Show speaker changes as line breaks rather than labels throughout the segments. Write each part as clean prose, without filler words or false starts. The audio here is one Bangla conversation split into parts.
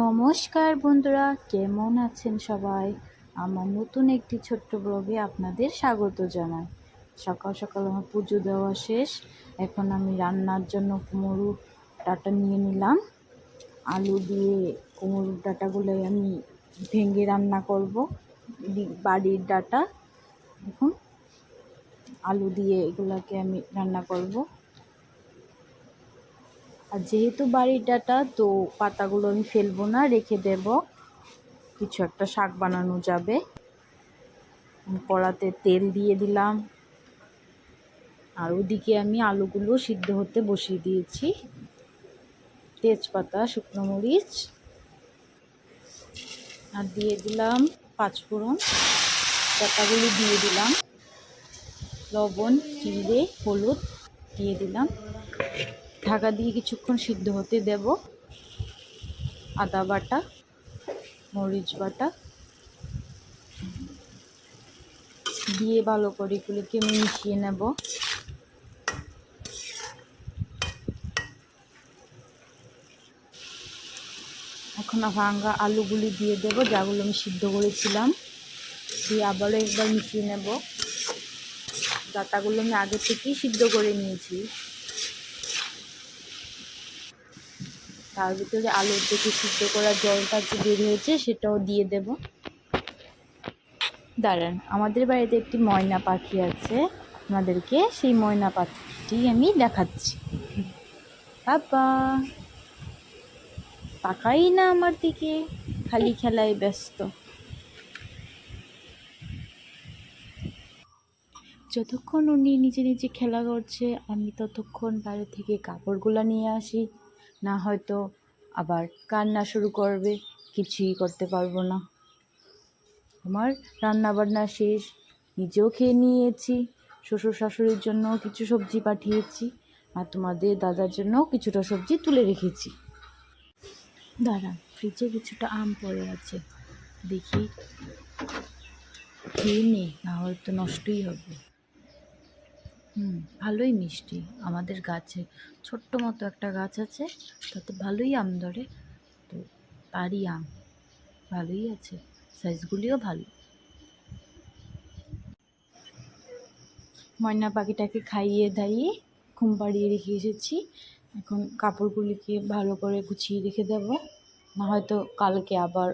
নমস্কার বন্ধুরা, কেমন আছেন সবাই? আমার নতুন একটি ছোট্ট ব্লগে আপনাদের স্বাগত জানাই। সকাল সকাল আমার পুজো দেওয়া শেষ। এখন আমি রান্নার জন্য কুমড়ো ডাঁটা নিয়ে নিলাম। আলু দিয়ে কুমড়ো ডাঁটাগুলো আমি ভেঙে রান্না করব। বাড়ির ডাঁটা, দেখুন, আলু দিয়ে এগুলোকে আমি রান্না করব। আর যেহেতু বাড়ির ডাঁটা, তো পাতাগুলো আমি ফেলবো না, রেখে দেব, কিছু একটা শাক বানানো যাবে। কড়াতে তেল দিয়ে দিলাম, আর ওদিকে আমি আলুগুলো সিদ্ধ হতে বসিয়ে দিয়েছি। তেজপাতা, শুকনো মরিচ, আর দিয়ে দিলাম পাঁচফোড়ন। ডাঁটাগুলো দিয়ে দিলাম, লবণ, জিরে, হলুদ দিয়ে দিলাম। ঢাকা দিয়ে কিছুক্ষণ সিদ্ধ হতে দেব। আদা বাটা, মরিচ বাটা দিয়ে ভালো করে এগুলোকে মিশিয়ে নেব। এখন ভাঙা আলুগুলি দিয়ে দেব, যাগুলো আমি সিদ্ধ করেছিলাম, দিয়ে আবারও একবার মিশিয়ে নেব। ডাঁটাগুলো আমি আগে থেকেই সিদ্ধ করে নিয়েছি। তার ভিতরে আলুর থেকে সিদ্ধ করা জলটা যে বের হয়েছে সেটাও দিয়ে দেব। দাঁড়ান, আমাদের বাড়িতে একটি ময়না পাখি আছে, আপনাদেরকে সেই ময়না পাখিটি আমি দেখাচ্ছি। বাবা, তাকাই না আমার দিকে, খালি খেলায় ব্যস্ত। যতক্ষণ উনি নিজে নিজে খেলা করছে, আমি ততক্ষণ বাইরে থেকে কাপড়গুলো নিয়ে আসি, না হয়তো আবার কান্না শুরু করবে, কিছুই করতে পারবো না। আমার রান্না বান্না শেষ, নিজেও খেয়ে নিয়েছি, শ্বশুর শাশুড়ির জন্য কিছু সবজি পাঠিয়েছি, আর তোমাদের দাদার জন্য কিছুটা সবজি তুলে রেখেছি। দাঁড়া, ফ্রিজে কিছুটা আম পড়ে আছে, দেখি খেয়ে নে, না হয়তো নষ্টই হবে। ভালোই মিষ্টি। আমাদের গাছে ছোট্ট মতো একটা গাছ আছে, তাতে ভালোই আম ধরে, তো তারই আম ভালোই আছে, সাইজগুলিও ভালো। ময়না পাখিটাকে খাইয়ে দাইয়ে ঘুম পাড়িয়ে রেখে এসেছি। এখন কাপড়গুলিকে ভালো করে গুছিয়ে রেখে দেব, না হয়তো কালকে আবার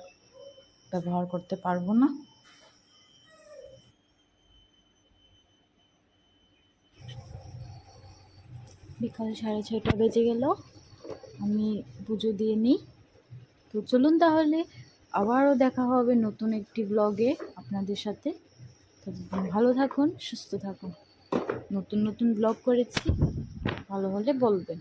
ব্যবহার করতে পারবো না। বিকাল 6:30 বেজে গেল, আমি পুজো দিয়ে নিই। তো চলুন তাহলে, আবারও দেখা হবে নতুন একটি ব্লগে আপনাদের সাথে। ভালো থাকুন, সুস্থ থাকুন। নতুন নতুন ব্লগ করেছি, ভালো হলে বলবেন।